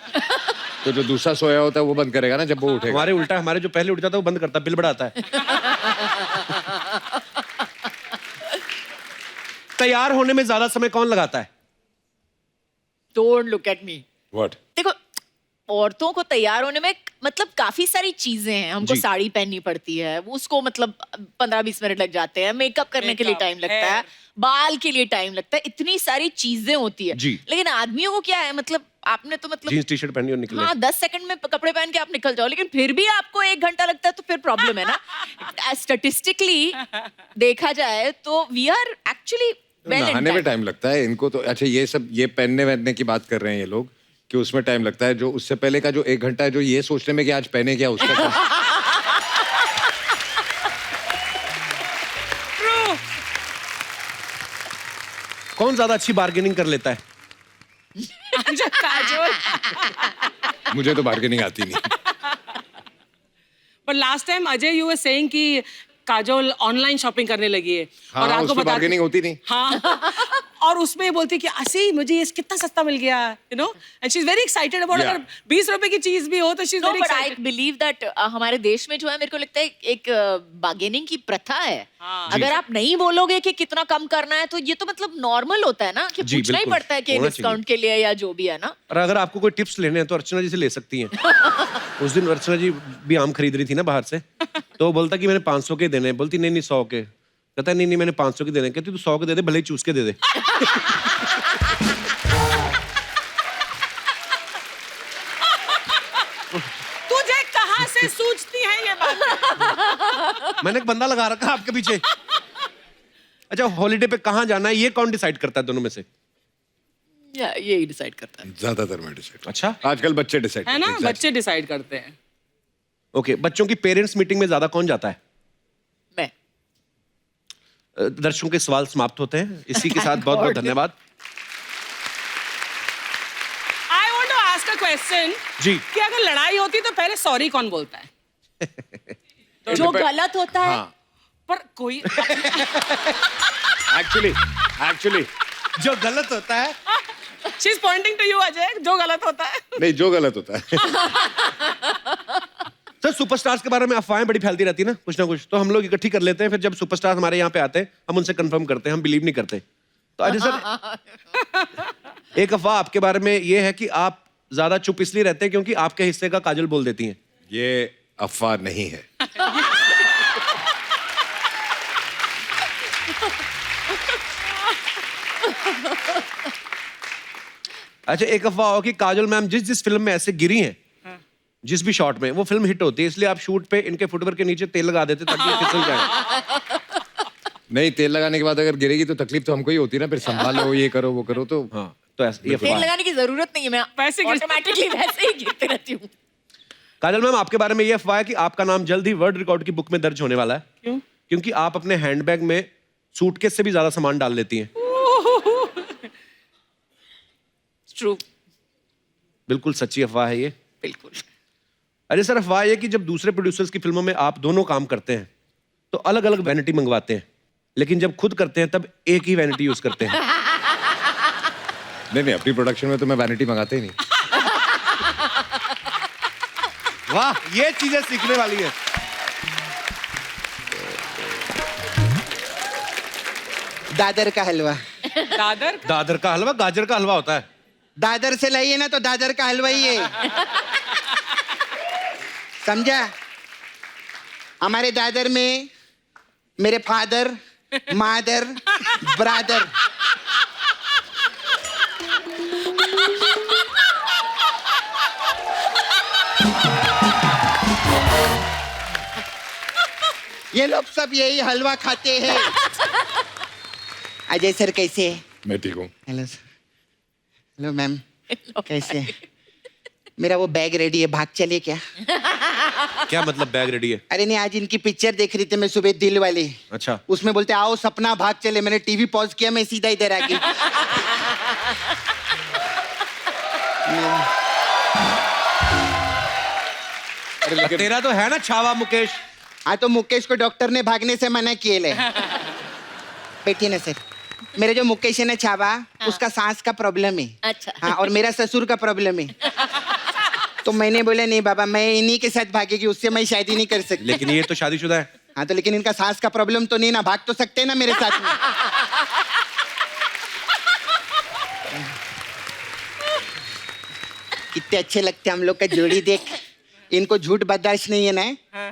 तो जो दूसरा सोया होता है वो बंद करेगा ना जब वो उठेगा। हमारे उल्टा, हमारे जो पहले उठ जाता है वो बंद करता है, बिल बढ़ाता है। तैयार होने में ज्यादा समय कौन लगाता है? Don't look at me. What? देखो, औरतों को तैयार होने में मतलब काफी सारी चीजें हैं। हमको जी। साड़ी पहननी पड़ती है, वो उसको मतलब 15-20 मिनट लग जाते हैं। मेकअप करने के लिए टाइम लगता है, बाल के लिए टाइम लगता है, इतनी सारी चीजें होती है। जी। लेकिन आदमियों को क्या है, मतलब आपने तो मतलब जीन्स टी शर्ट पहनी और निकले। हाँ, 10 सेकंड में कपड़े पहन के आप निकल जाओ, लेकिन फिर भी आपको 1 घंटा लगता है, तो फिर प्रॉब्लम है ना। स्टैटिस्टिकली देखा जाए तो वी आर एक्चुअली नहाने में टाइम लगता है इनको तो। अच्छा, ये सब ये पहनने वहनने की बात कर रहे हैं ये लोग कि उसमें टाइम लगता है। जो उससे पहले का जो 1 घंटा है जो ये सोचने में कि आज पहने क्या, उसका क्या? कौन ज्यादा अच्छी बार्गेनिंग कर लेता है? काजोल। मुझे तो बार्गेनिंग आती नहीं। पर last time Ajay you were saying कि काजोल ऑनलाइन शॉपिंग करने लगी है। हाँ, और आपको उसमें बता बार्गेनिंग होती नहीं। हाँ। और उसमें ये बोलती है कि असी मुझे ये कितना सस्ता मिल गया, you know, and she is very excited about. अगर 20 रुपए की चीज भी हो तो she is very but I excited. Believe that हमारे देश में जो है, मेरे को लगता है एक बार्गेनिंग की प्रथा है। अगर आप नहीं बोलोगे कि कितना कम करना है, तो ये तो मतलब नॉर्मल होता है ना कि जी, पूछना ही बिल्कुल। पड़ता है कि होना डिस्काउंट के लिए या जो भी है ना। और अगर आपको कोई टिप्स लेने हैं तो अर्चना जी से ले सकती हैं। उस दिन अर्चना जी भी आम खरीद रही थी ना बाहर से, तो वो बोलता कि मैंने 500 के देने हैं। बोलती नहीं नहीं 100 के। कहता नहीं नहीं मैंने 500 के देने हैं। कहती तू 100 के दे दे, भले ही चूस के दे दे। तुझे कहाँ से सूझती है ये बात? मैंने एक बंदा लगा रखा आपके पीछे। अच्छा, हॉलीडे पे कहाँ जाना है ये कौन डिसाइड करता है दोनों में से? यही डिसाइड करता है। ज्यादातर मैं डिसाइड। अच्छा, आजकल बच्चे डिसाइड है ना, बच्चे डिसाइड करते हैं। ओके, बच्चों की पेरेंट्स मीटिंग में ज्यादा कौन जाता है? मैं। दर्शकों के सवाल समाप्त होते हैं इसी के साथ। बहुत बहुत धन्यवाद I want to ask a question जी। कि अगर लड़ाई होती तो पहले सॉरी कौन बोलता है? जो गलत होता है। हाँ, पर कोई एक्चुअली जो गलत होता है। She is pointing to you Ajay, जो गलत होता है। नहीं, जो गलत होता है। सर, सुपरस्टार्स के बारे में अफवाहें बड़ी फैलती रहती है ना कुछ, तो हम लोग इकट्ठी कर लेते हैं। फिर जब सुपरस्टार हमारे यहाँ पे आते हैं हम उनसे कंफर्म करते हैं, हम बिलीव नहीं करते। तो अजय सर, एक अफवाह आपके बारे में ये है कि आप ज्यादा चुप इसलिए रहते हैं क्योंकि आपके हिस्से का काजल बोल देती हैं। ये अफवाह नहीं है। अच्छा, एक अफवाह हो कि काजल मैम जिस फिल्म में ऐसे गिरी हैं, जिस भी शॉट में, वो फिल्म हिट होती है, इसलिए आप शूट पे इनके फुटवर्क के नीचे तेल लगा देते ताकि ये फिसल जाए। नहीं, तेल लगाने के बाद अगर गिरेगी तो तकलीफ तो हमको ही होती है ना, फिर संभालो, ये करो वो करो। तो हाँ, तो ऐसा ये तेल अफवाह है। लगाने की जरूरत नहीं है, मैं वैसे ऑटोमेटिकली वैसे ही गिरते रहती हूँ। काजल मैम, आपके बारे में ये अफवाह है कि आपका नाम जल्द ही वर्ल्ड रिकॉर्ड की बुक में दर्ज होने वाला है। क्यों? क्योंकि आप अपने हैंडबैग में सूटकेस से भी ज्यादा सामान डाल लेती हैं। ट्रू। बिल्कुल सच्ची अफवाह है ये। बिल्कुल। अरे सर, अफवाह ये कि जब दूसरे प्रोड्यूसर्स की फिल्मों में आप दोनों काम करते हैं तो अलग अलग वैनिटी मंगवाते हैं, लेकिन जब खुद करते हैं तब एक ही वैनिटी यूज करते हैं। नहीं, अपनी प्रोडक्शन में तो मैं वैनिटी मंगाता ही नहीं। वाह, ये चीजें सीखने वाली है। दादर का हलवा। दादर का हलवा गाजर का हलवा होता है। दादर से लाइए ना तो दादर का हलवा ही है। समझा? हमारे दादर में मेरे फादर, मादर, ब्रादर, ये लोग सब यही हलवा खाते हैं। अजय सर कैसे हैं? मैं ठीक हूँ। Hello sir. हेलो मैम, कैसे हैं? मेरा वो बैग रेडी है, भाग चलिए क्या? क्या मतलब बैग रेडी है? अरे नहीं, आज इनकी पिक्चर देख रही थी मैं सुबह, दिल वाली। अच्छा। उसमें बोलते आओ सपना भाग चले, मैंने टीवी पॉज किया, मैं सीधा इधर आ गई। तेरा तो है ना छावा मुकेश। हाँ, तो मुकेश को डॉक्टर ने भागने से मना किए ले। बैठिए ना सर। मेरे जो मुकेश है ना छावा, उसका सांस का प्रॉब्लम है। अच्छा। हाँ, और मेरा ससुर का प्रॉब्लम है। तो मैंने बोला नहीं बाबा, मैं इन्हीं के साथ भागेगी, उससे मैं शादी नहीं कर सकती। लेकिन ये तो शादीशुदा है। हाँ, तो लेकिन इनका सांस का प्रॉब्लम तो नहीं ना, भाग तो सकते हैं ना मेरे साथ में। कितने अच्छे लगते हैं हम लोग का जोड़ी, देख। इनको झूठ बर्दाश्त नहीं है ना,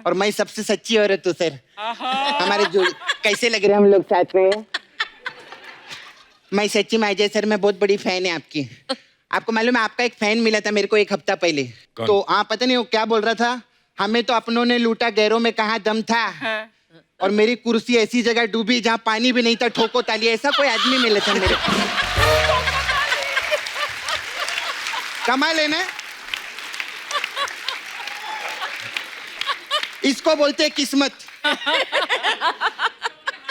और मैं सबसे सच्ची औरत हूँ सर। हमारे जोड़ी कैसे लग रहे हैं हम लोग साथ में। मैं सच्ची में अजय सर, मैं बहुत बड़ी फैन है आपकी। आपको मालूम है, आपका एक फैन मिला था मेरे को 1 हफ्ता पहले। तो हाँ, पता नहीं वो क्या बोल रहा था, हमें तो अपनों ने लूटा, गैरों में कहाँ दम था। और मेरी कुर्सी ऐसी जगह डूबी जहाँ पानी भी नहीं था, ठोको ताली। ऐसा कोई आदमी मिला था मेरे को। कमाल है ना? इसको बोलते हैं किस्मत।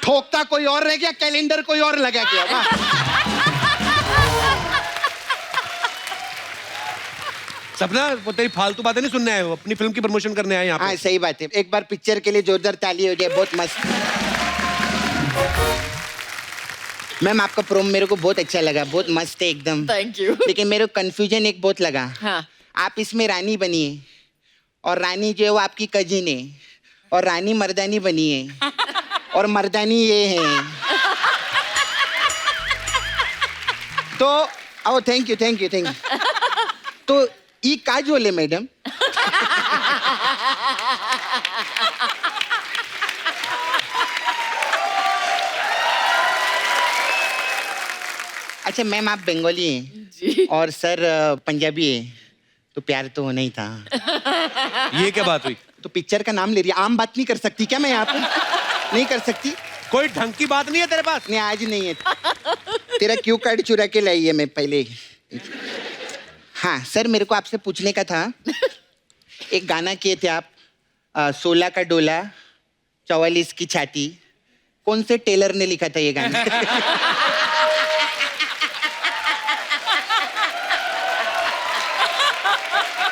ठोकता कोई और रह गया, कैलेंडर कोई और लगा गया। वाह। सपना, वो तेरी फालतू बातें नहीं सुनने आए हो, अपनी फिल्म की प्रमोशन करने आए यहाँ पे। हाँ, सही बात है। एक बार पिक्चर के लिए जोरदार ताली हो जाए, बहुत मस्त। मैम, आपका प्रोम मेरे को बहुत अच्छा लगा, बहुत मस्त है एकदम। Thank you. लेकिन मेरे को कंफ्यूजन एक बहुत लगा। हाँ। आप इसमें रानी बनी है, और रानी जो है वो आपकी कजिन है, और रानी मर्दानी बनी है, और मर्दानी ये है। तो ओ थैंक यू। तो ये काजोल है मैडम। अच्छा मैम, आप बंगाली हैं और सर पंजाबी है, तो प्यार तो होना ही था। ये क्या बात हुई? तो पिक्चर का नाम ले रही है, आम बात नहीं कर सकती क्या मैं यहाँ पे? नहीं कर सकती? कोई ढंग की बात नहीं है तेरे पास? नहीं, आज नहीं है। तेरा क्यू कार्ड चुरा के लाई है मैं पहले। हाँ सर, मेरे को आपसे पूछने का था, एक गाना किए थे आप, 16 का डोला 44 की छाती, कौन से टेलर ने लिखा था ये गाना?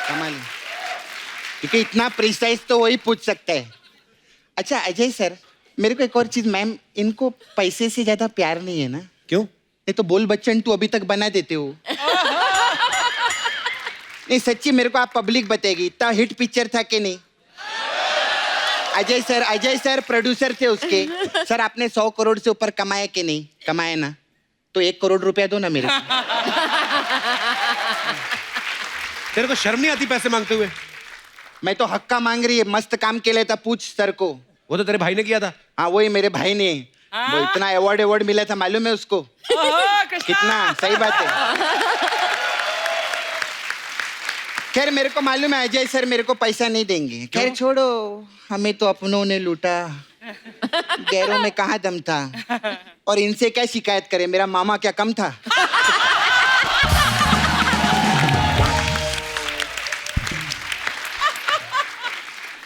कमाल। क्योंकि इतना प्रिसाइज तो वही पूछ सकता है। अच्छा अजय सर, मेरे को एक और चीज, मैम इनको पैसे से ज्यादा प्यार नहीं है ना? क्यों? नहीं तो बोल बच्चन तू अभी तक बना देते हो। नहीं सच्ची, मेरे को आप पब्लिक बताएगी, इतना हिट पिक्चर था कि नहीं? अजय सर प्रोड्यूसर थे उसके। सर आपने 100 करोड़ से ऊपर कमाया कि नहीं? कमाया ना, तो 1 करोड़ रुपया दो ना मेरे को। तेरे को शर्म नहीं आती पैसे मांगते हुए? मैं तो हक्का मांग रही है, मस्त काम के लिए था, पूछ सर को। वो तो तेरे भाई ने किया था। हाँ वही मेरे भाई ने, वो इतना अवार्ड मिला था, मालूम है उसको? कितना सही बात है। खैर मेरे को मालूम है अजय सर मेरे को पैसा नहीं देंगे। खैर छोड़ो, हमें तो अपनों ने लूटा, गैरों में कहाँ दम था, और इनसे क्या शिकायत करें, मेरा मामा क्या कम था?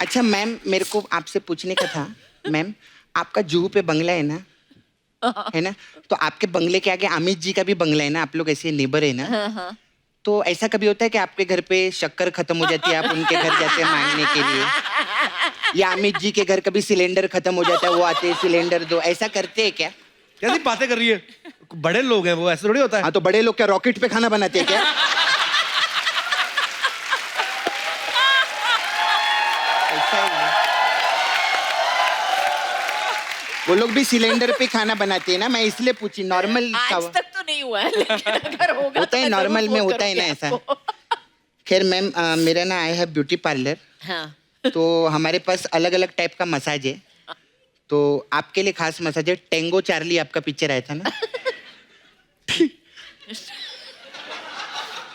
अच्छा मैम, मेरे को आपसे पूछने का था, मैम आपका जुहू पे बंगला है ना? है ना? तो आपके बंगले के आगे अमित जी का भी बंगला है ना? आप लोग ऐसे नेबर है ना? तो ऐसा कभी होता है कि आपके घर पे शक्कर खत्म हो जाती है, आप उनके घर जाते हैं मांगने के लिए, या अमित जी के घर कभी सिलेंडर खत्म हो जाता है, वो आते हैं सिलेंडर दो, ऐसा करते हैं क्या? कैसी बातें कर रही है? बड़े लोग हैं वो, ऐसे थोड़ी होता है। हाँ तो बड़े लोग क्या रॉकेट पे खाना बनाते हैं क्या? ऐसा है। वो लोग भी सिलेंडर पे खाना बनाते हैं ना, मैं इसलिए पूछी। नॉर्मल आज तक तो नहीं हुआ है, लेकिन अगर होगा होता है, तो मैं नॉर्मल जरूर में फोन होता है ना करूंगी ऐसा। आपको। खैर मैम, मेरा ना आई हैव ब्यूटी पार्लर, हाँ तो हमारे पास अलग अलग टाइप का मसाज है। तो आपके लिए खास मसाज है। टेंगो चार्ली आपका पिक्चर आया था ना,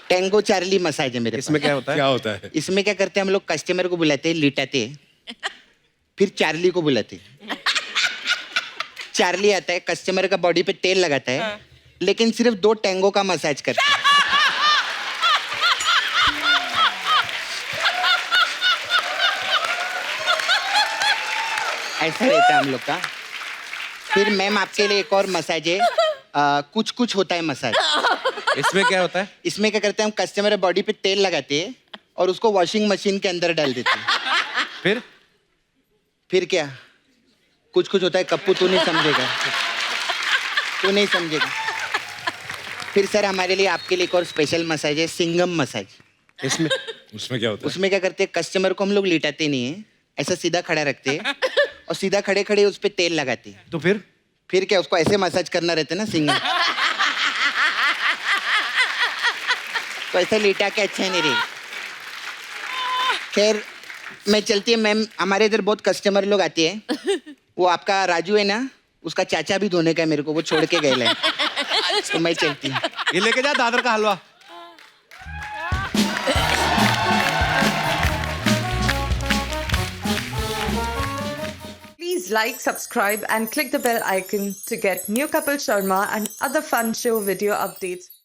टेंगो चार्ली मसाज है मेरे इसमें पास। क्या होता है? क्या होता है? इसमें क्या करते हैं हम लोग, कस्टमर को बुलाते हैं, लिटाते हैं, फिर चार्ली को बुलाते हैं। चार्ली आता है, कस्टमर का बॉडी पे तेल लगाता है, लेकिन सिर्फ 2 टेंगो का मसाज करता है। ऐसा रहता है हम लोग का। फिर मैम आपके लिए एक और मसाज है, कुछ कुछ होता है मसाज। इसमें क्या होता है? इसमें क्या करते हैं, हम कस्टमर बॉडी पे तेल लगाते हैं और उसको वॉशिंग मशीन के अंदर डाल देते हैं। फिर क्या कुछ कुछ होता है? कप्पू तू नहीं समझेगा, तू नहीं समझेगा। फिर सर हमारे लिए, आपके लिए एक और स्पेशल मसाज है, सिंगम मसाज। इसमें उसमें क्या होता है? उसमें क्या करते हैं, कस्टमर को हम लोग लिटाते नहीं है, ऐसा सीधा खड़ा रखते हैं और सीधा खड़े खड़े उस पे तेल लगाते हैं। तो फिर क्या उसको ऐसे मसाज करना रहता है ना, सिंगम। तो ऐसा लेटा के अच्छा नहीं रही। खैर मैं चलती है मैम, हमारे इधर बहुत कस्टमर लोग आते हैं। वो आपका राजू है ना, उसका चाचा भी धोने का है मेरे को, वो छोड़ के गए है। तो मैं चलती हूँ। ये लेके जा दादर का हलवा। Please like, subscribe and click the bell icon to get new Kapil Sharma and other fun show video updates.